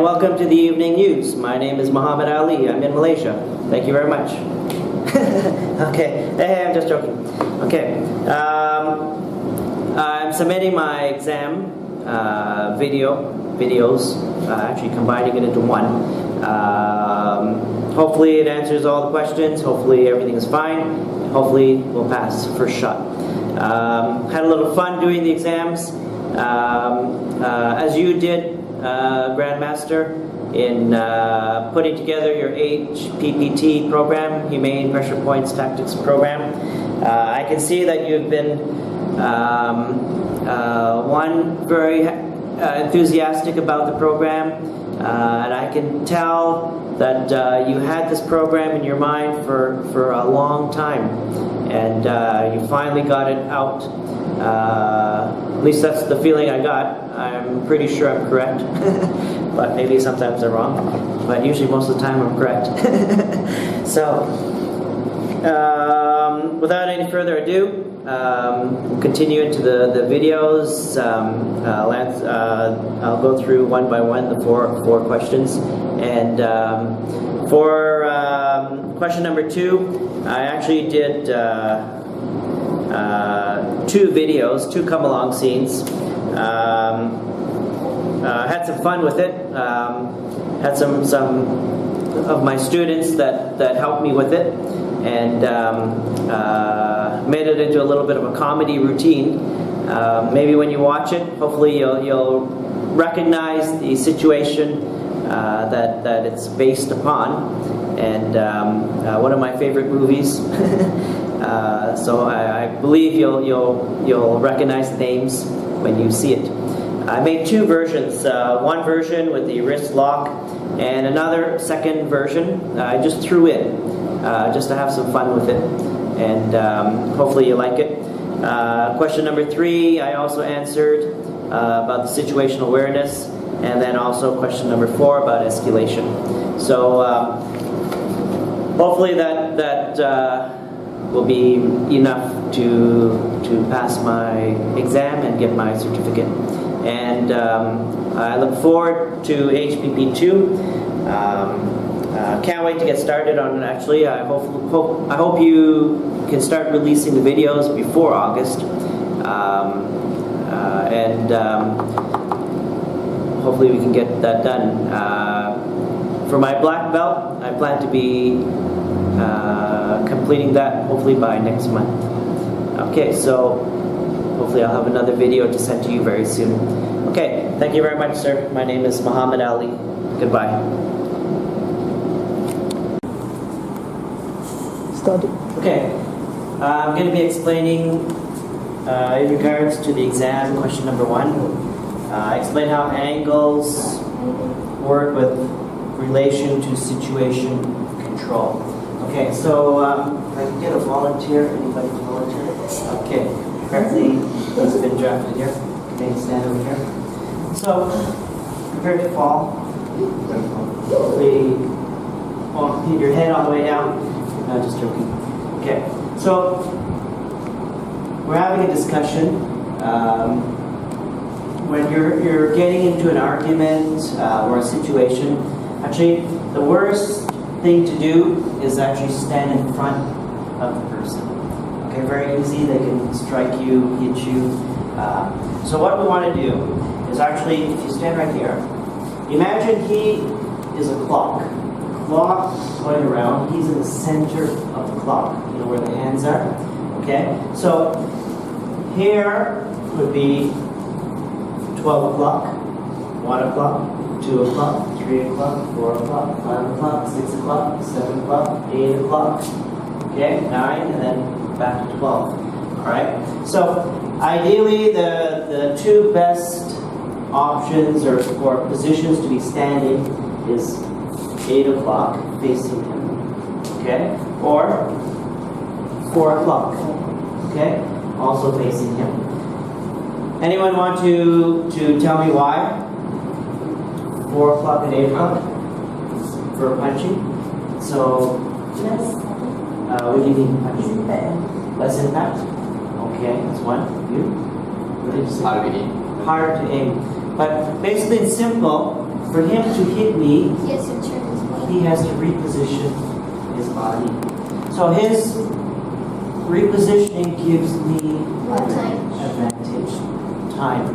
welcome to the evening news. My name is Muhammad Ali. I'm in Malaysia. Thank you very much. Okay, hey, I'm just joking. Okay, I'm submitting my exam videos, actually combining it into one. Hopefully it answers all the questions. Hopefully everything is fine. Hopefully we'll pass first shot. Had a little fun doing the exams. As you did, Grandmaster, in putting together your Hppt program, Humane Pressure Points Tactics program. I can see that you've been very enthusiastic about the program, and I can tell that you had this program in your mind for a long time, and you finally got it out. At least that's the feeling I got. I'm pretty sure I'm correct, but maybe sometimes I'm wrong, but usually most of the time I'm correct. So, without any further ado, we'll continue into the videos. I'll go through one by one the four questions, and for question number 2, I actually did 2 videos, 2 come-along scenes. Had some fun with it. Had some of my students that helped me with it, and made it into a little bit of a comedy routine. Maybe when you watch it, hopefully you'll recognize the situation that it's based upon, and one of my favorite movies. So I believe you'll recognize the names when you see it. I made 2 versions, one version with the wrist lock, and another second version I just threw in, just to have some fun with it, and hopefully you like it. Question number 3 I also answered about the situational awareness, and then also question number 4 about escalation. So hopefully that will be enough to pass my exam and get my certificate. And I look forward to Hppt1. Can't wait to get started on it. Actually, I hope you can start releasing the videos before August, and hopefully we can get that done. For my black belt, I plan to be completing that hopefully by next month. Okay, so hopefully I'll have another video to send to you very soon. Okay, thank you very much, sir. My name is Muhammad Ali. Goodbye. Started. Okay, I'm going to be explaining in regards to the exam, question number 1. Explain how angles work with relation to situation control. Okay, so if I can get a volunteer, anybody to volunteer? Okay, apparently he's been drafted here. Okay, stand over here. So, prepare to fall. Keep your head all the way down. No, just joking. Okay, so we're having a discussion. When you're getting into an argument or a situation, actually the worst thing to do is actually stand in front of the person. Okay, very easy. They can strike you, hit you. So what we want to do is actually, if you stand right here, imagine he is a clock. The clock going around. He's in the center of the clock. You know where the hands are. Okay. So here would be 12 o'clock, 1 o'clock, 2 o'clock, 3 o'clock, 4 o'clock, 5 o'clock, 6 o'clock, 7 o'clock, 8 o'clock. Okay, 9, and then back to 12. Alright? So, ideally, the 2 best options or positions to be standing is 8 o'clock facing him. Okay? Or 4 o'clock. Okay? Also facing him. Anyone want to tell me why? 4 o'clock and 8 o'clock for punching. So, what do you mean punching? Less impact? Okay, that's one. You? What did you say? Hard to aim. Hard to aim. But basically it's simple. for him to hit me, Yes, your turn is me. he has to reposition his body. So his repositioning gives me advantage. Time.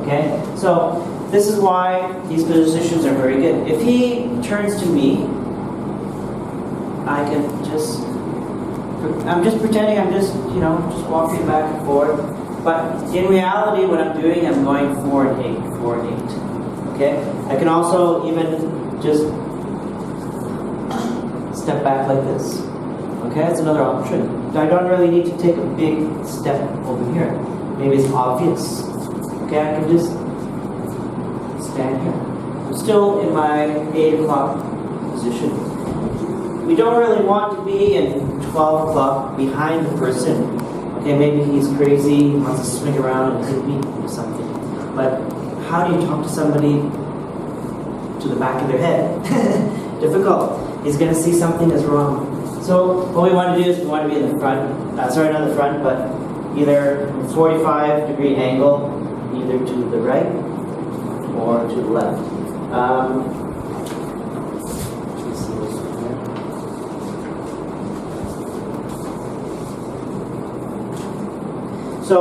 Okay? So this is why these positions are very good. If he turns to me, I can just, I'm just pretending I'm just, just walking back and forth. But in reality, what I'm doing, I'm going 4 and 8, 4 and 8. Okay? I can also even just step back like this. Okay, that's another option. I don't really need to take a big step over here. Maybe it's obvious. Okay, I can just stand here. I'm still in my 8 o'clock position. We don't really want to be in 12 o'clock behind the person. Okay, maybe he's crazy, he wants to swing around and hit me or something. But how do you talk to somebody to the back of their head? Difficult. He's going to see something is wrong. So what we want to do is we want to be in the front, not the front, but either 45-degree angle, either to the right or to the left. Let's see what's there. So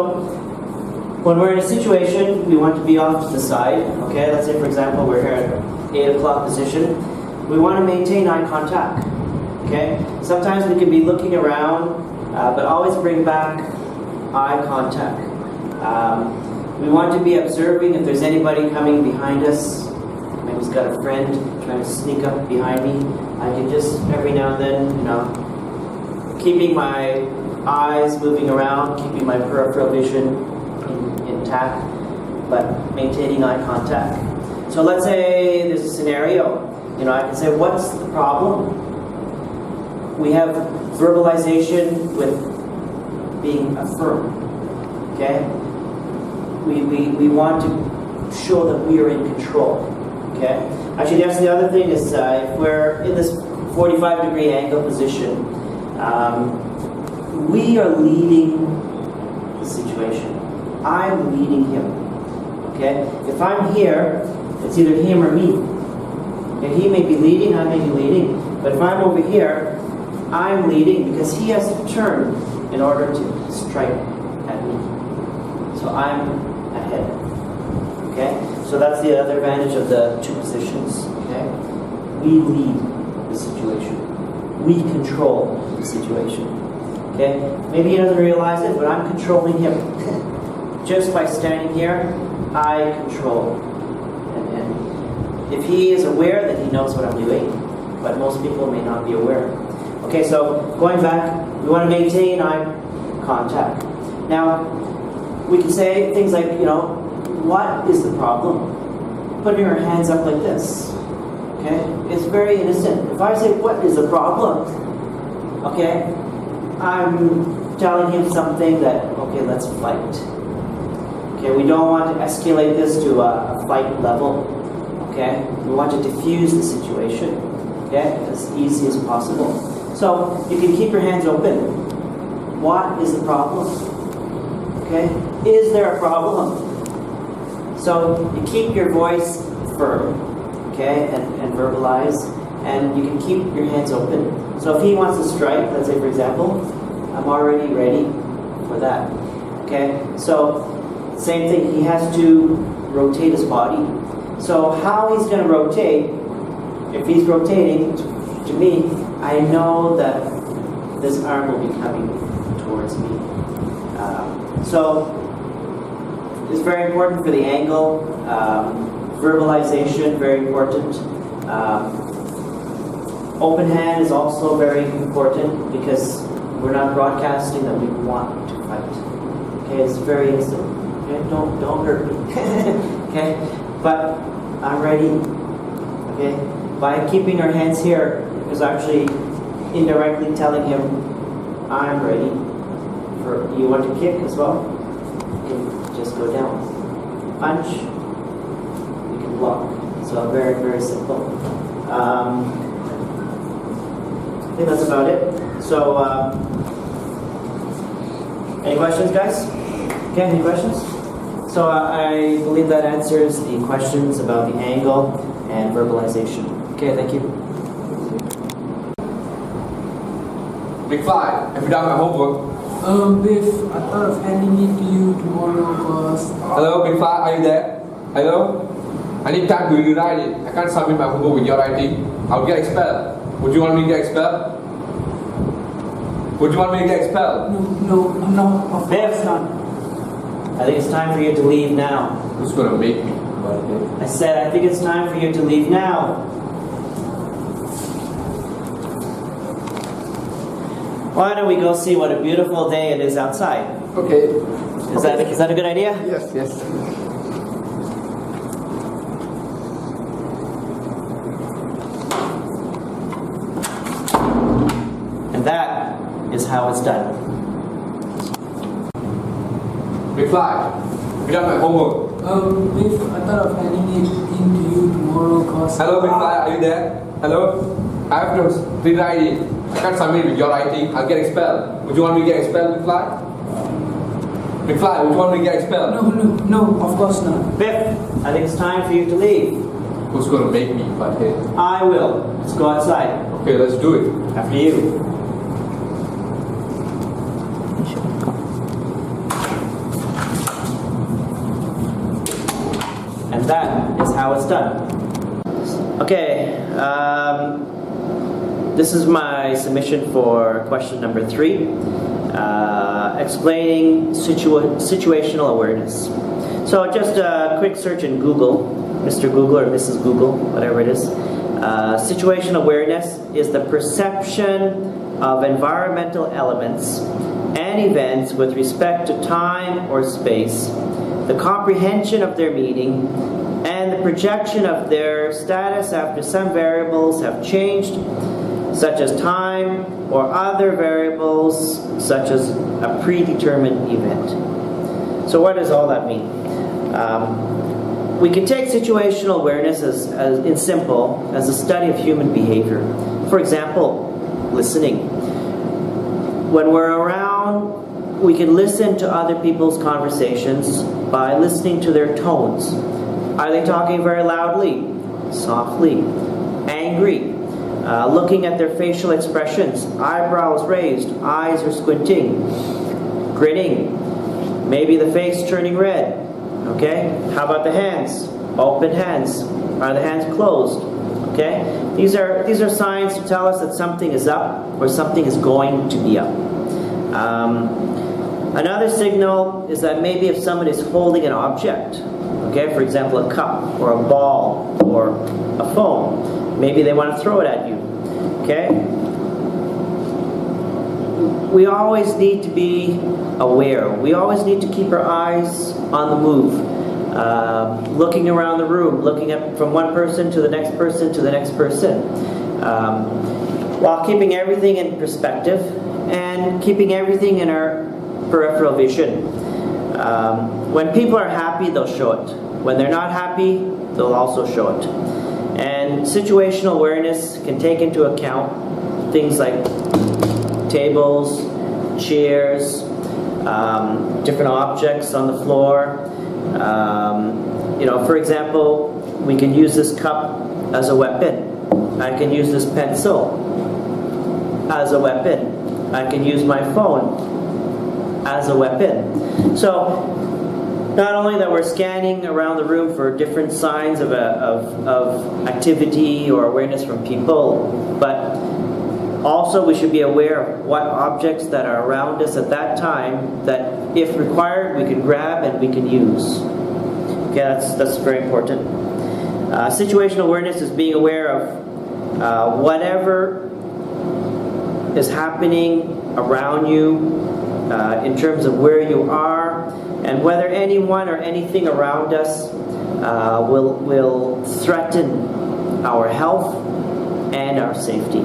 when we're in a situation, we want to be off to the side. Okay, let's say for example we're here at 8 o'clock position. We want to maintain eye contact. Okay? Sometimes we can be looking around, but always bring back eye contact. We want to be observing if there's anybody coming behind us. Maybe he's got a friend trying to sneak up behind me. I can just every now and then, keeping my eyes moving around, keeping my peripheral vision intact, but maintaining eye contact. So let's say there's a scenario. I can say, what's the problem? We have verbalization with being affirmed. Okay? We want to show that we are in control. Okay? Actually, that's the other thing is if we're in this 45-degree angle position, we are leading the situation. I'm leading him. Okay? If I'm here, it's either him or me. Okay? He may be leading, I may be leading. But if I'm over here, I'm leading because he has to turn in order to strike at me. So I'm ahead. Okay? So that's the other advantage of the 2 positions. Okay? We lead the situation. We control the situation. Okay? Maybe he doesn't realize it, but I'm controlling him. Just by standing here, I control. And if he is aware, then he knows what I'm doing. But most people may not be aware. Okay, so going back, we want to maintain eye contact. Now, we can say things like, what is the problem? Putting our hands up like this. Okay? It's very innocent. If I say, what is the problem? Okay? I'm telling him something that, okay, let's fight. Okay, we don't want to escalate this to a fight level. Okay? We want to diffuse the situation. Okay? As easy as possible. So, you can keep your hands open. What is the problem? Okay? Is there a problem? So, you keep your voice firm, okay, and verbalize, and you can keep your hands open. So if he wants to strike, let's say for example, I'm already ready for that. Okay? So, same thing, he has to rotate his body. So how he's going to rotate, if he's rotating to me, I know that this arm will be coming towards me. So it's very important for the angle. Verbalization, very important. Open hand is also very important because we're not broadcasting that we want to fight. Okay, it's very innocent. Okay, don't hurt me. Okay, but I'm ready. Okay, by keeping our hands here, is actually indirectly telling him, I'm ready. You want to kick as well? You can just go down. Punch. You can block. So very, very simple. I think that's about it. So, any questions, guys? Okay, any questions? So I believe that answers the questions about the angle and verbalization. Okay, thank you. Big Fly, have you done my homework? Biff, I thought of handing it to you tomorrow because... Hello, Big Fly, are you there? Hello? I need time to rewrite it. I can't submit my homework with your writing. I'll get expelled. Would you want me to get expelled? Would you want me to get expelled? No, I'm not. Of Biff, course not. I think it's time for you to leave now. Who's gonna make me? I said I think it's time for you to leave now. Why don't we go see what a beautiful day it is outside? Okay. Is that a good idea? Yes, yes. And that is how it's done. Big Fly, have you done my homework? Biff, I thought of handing it in to you tomorrow because... Hello, Big Fly, are you there? Hello? I have to rewrite it. I can't submit it with your writing. I'll get expelled. Would you want me to get expelled, Big Fly? Big Fly, would you want me to get expelled? No, of course not. Biff, I think it's time for you to leave. Who's gonna make me if I hit? I will. Let's go outside. Okay, let's do it. After you. And that is how it's done. Okay, this is my submission for question number 3, explaining situational awareness. So just a quick search in Google, Mr. Google or Mrs. Google, whatever it is. Situational awareness is the perception of environmental elements and events with respect to time or space, the comprehension of their meaning, and the projection of their status after some variables have changed, such as time or other variables such as a predetermined event. So what does all that mean? We can take situational awareness as in simple as a study of human behavior. For example, listening. When we're around, we can listen to other people's conversations by listening to their tones. Are they talking very loudly, softly, angry? Looking at their facial expressions, eyebrows raised, eyes are squinting, grinning, maybe the face turning red. Okay? How about the hands? Open hands. Are the hands closed? Okay? These are signs to tell us that something is up or something is going to be up. Another signal is that maybe if someone is holding an object, okay, for example, a cup or a ball or a phone, maybe they want to throw it at you. Okay? We always need to be aware. We always need to keep our eyes on the move. Looking around the room, looking up from one person to the next person to the next person. While keeping everything in perspective and keeping everything in our peripheral vision. When people are happy, they'll show it. When they're not happy, they'll also show it. And situational awareness can take into account things like tables, chairs, different objects on the floor. For example, we can use this cup as a weapon. I can use this pencil as a weapon. I can use my phone as a weapon. So, not only that we're scanning around the room for different signs of activity or awareness from people, but also we should be aware of what objects that are around us at that time that, if required, we can grab and we can use. Okay, that's very important. Situational awareness is being aware of whatever is happening around you in terms of where you are, and whether anyone or anything around us will threaten our health and our safety.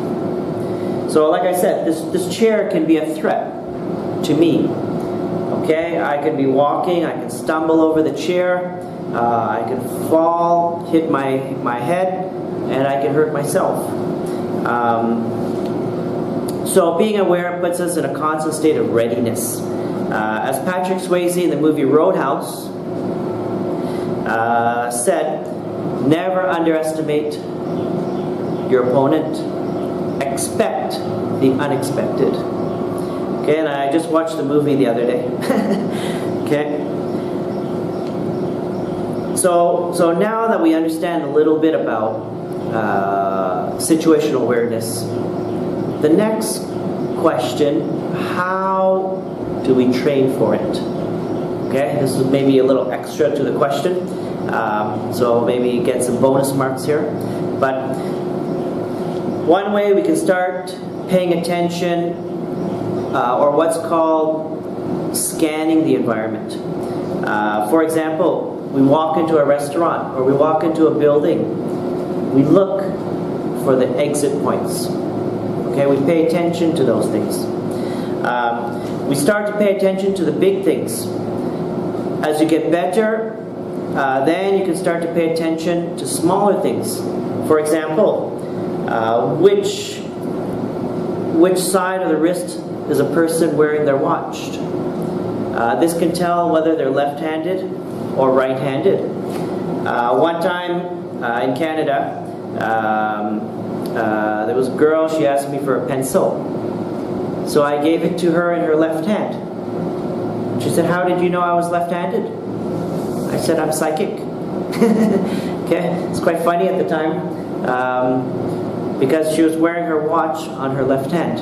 So like I said, this chair can be a threat to me. Okay, I can be walking, I can stumble over the chair, I can fall, hit my head, and I can hurt myself. So being aware puts us in a constant state of readiness. As Patrick Swayze in the movie Roadhouse said, Never underestimate your opponent. Expect the unexpected. Okay, and I just watched the movie the other day. Okay. So now that we understand a little bit about situational awareness, the next question, how do we train for it? Okay, this is maybe a little extra to the question, so maybe get some bonus marks here. But one way we can start paying attention, or what's called scanning the environment. For example, we walk into a restaurant or we walk into a building, we look for the exit points. Okay, we pay attention to those things. We start to pay attention to the big things. As you get better, then you can start to pay attention to smaller things. For example, which side of the wrist is a person wearing their watch? This can tell whether they're left-handed or right-handed. One time in Canada, there was a girl, she asked me for a pencil. So I gave it to her in her left hand. She said, "How did you know I was left-handed?" I said, "I'm psychic." Okay, it's quite funny at the time, because she was wearing her watch on her left hand.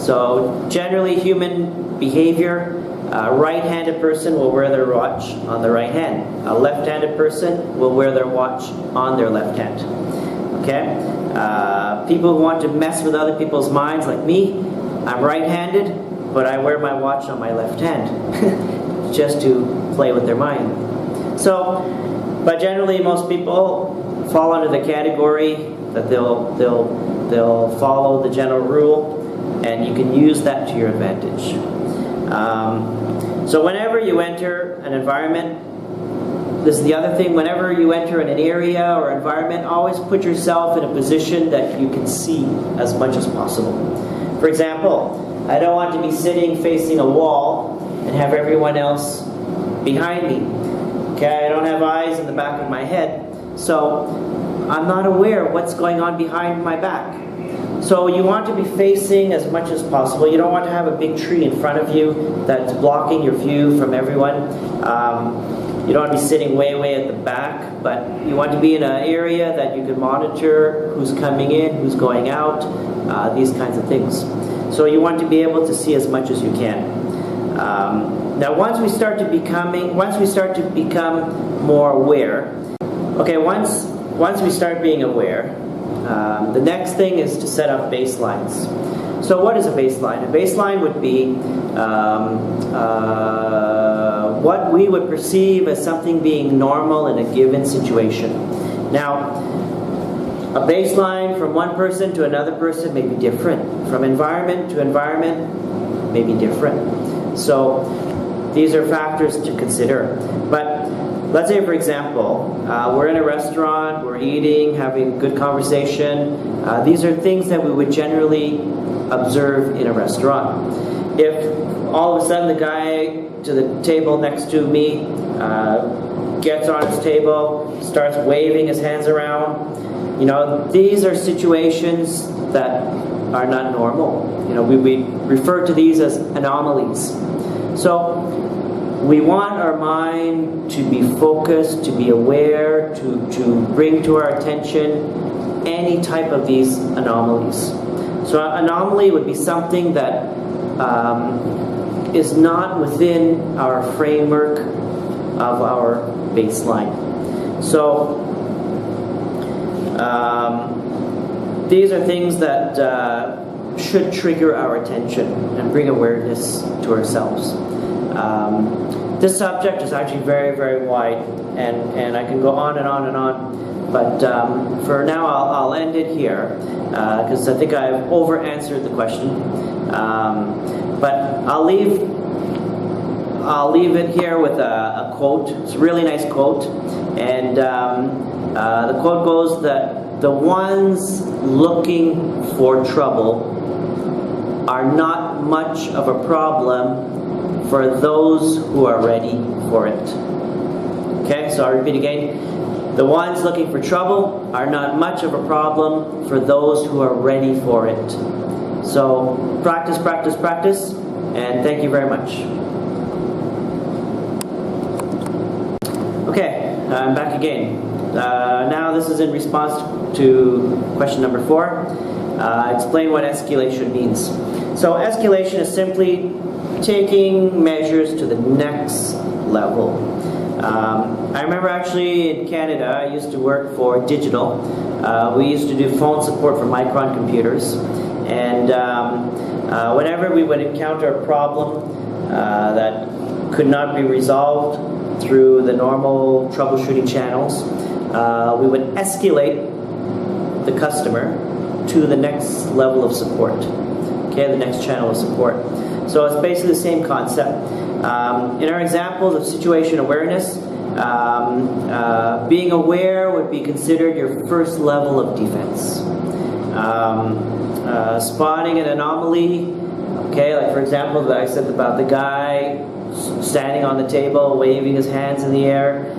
So generally human behavior, a right-handed person will wear their watch on the right hand. A left-handed person will wear their watch on their left hand. Okay? People who want to mess with other people's minds, like me, I'm right-handed, but I wear my watch on my left hand, just to play with their mind. So, but generally most people fall under the category that they'll follow the general rule, and you can use that to your advantage. So whenever you enter an environment, this is the other thing, whenever you enter in an area or environment, always put yourself in a position that you can see as much as possible. For example, I don't want to be sitting facing a wall and have everyone else behind me. Okay, I don't have eyes in the back of my head, so I'm not aware of what's going on behind my back. So you want to be facing as much as possible. You don't want to have a big tree in front of you that's blocking your view from everyone. You don't want to be sitting way at the back, but you want to be in an area that you can monitor who's coming in, who's going out, these kinds of things. So you want to be able to see as much as you can. Now once we start to become more aware, okay, once we start being aware, the next thing is to set up baselines. So what is a baseline? A baseline would be what we would perceive as something being normal in a given situation. Now, a baseline from one person to another person may be different. From environment to environment may be different. So these are factors to consider. But let's say, for example, we're in a restaurant, we're eating, having good conversation. These are things that we would generally observe in a restaurant. If all of a sudden the guy to the table next to me gets on his table, starts waving his hands around, these are situations that are not normal. We refer to these as anomalies. So we want our mind to be focused, to be aware, to bring to our attention any type of these anomalies. So an anomaly would be something that is not within our framework of our baseline. So these are things that should trigger our attention and bring awareness to ourselves. This subject is actually very wide, and I can go on and on and on, but for now I'll end it here, because I think I've over-answered the question. But I'll leave it here with a quote. It's a really nice quote, and the quote goes that the ones looking for trouble are not much of a problem for those who are ready for it. Okay, so I'll repeat again. The ones looking for trouble are not much of a problem for those who are ready for it. So practice, practice, practice, and thank you very much. Okay, I'm back again. Now this is in response to question number 4. Explain what escalation means. So escalation is simply taking measures to the next level. I remember actually in Canada, I used to work for Digital. We used to do phone support for Micron computers. And whenever we would encounter a problem that could not be resolved through the normal troubleshooting channels, we would escalate the customer to the next level of support. Okay, the next channel of support. So it's basically the same concept. In our examples of situation awareness, being aware would be considered your first level of defense. Spotting an anomaly, okay, like for example that I said about the guy standing on the table waving his hands in the air,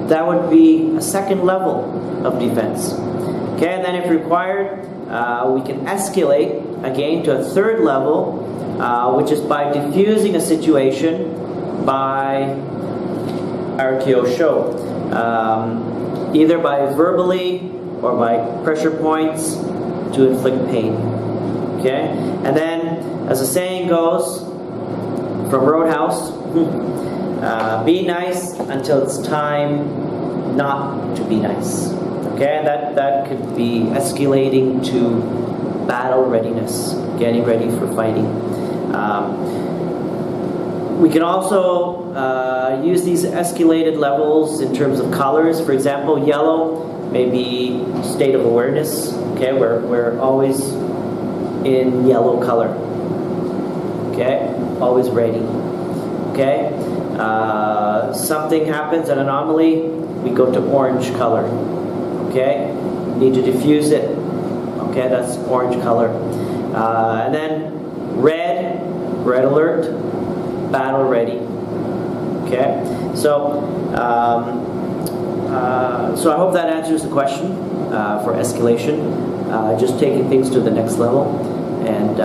that would be a second level of defense. Okay, and then if required, we can escalate again to a third level, which is by diffusing a situation by RTO show, either by verbally or by pressure points to inflict pain. Okay, and then as the saying goes from Roadhouse, be nice until it's time not to be nice. Okay, that could be escalating to battle readiness, getting ready for fighting. We can also use these escalated levels in terms of colors. For example, yellow may be state of awareness. Okay, we're always in yellow color. Okay, always ready. Okay, something happens, an anomaly, we go to orange color. Okay, need to diffuse it. Okay, that's orange color. And then red alert, battle ready. Okay, so so I hope that answers the question for escalation. Just taking things to the next level and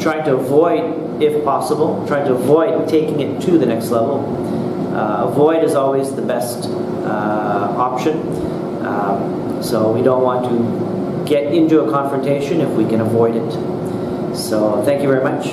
trying to avoid, if possible, trying to avoid taking it to the next level. Avoid is always the best option. So we don't want to get into a confrontation if we can avoid it. So thank you very much.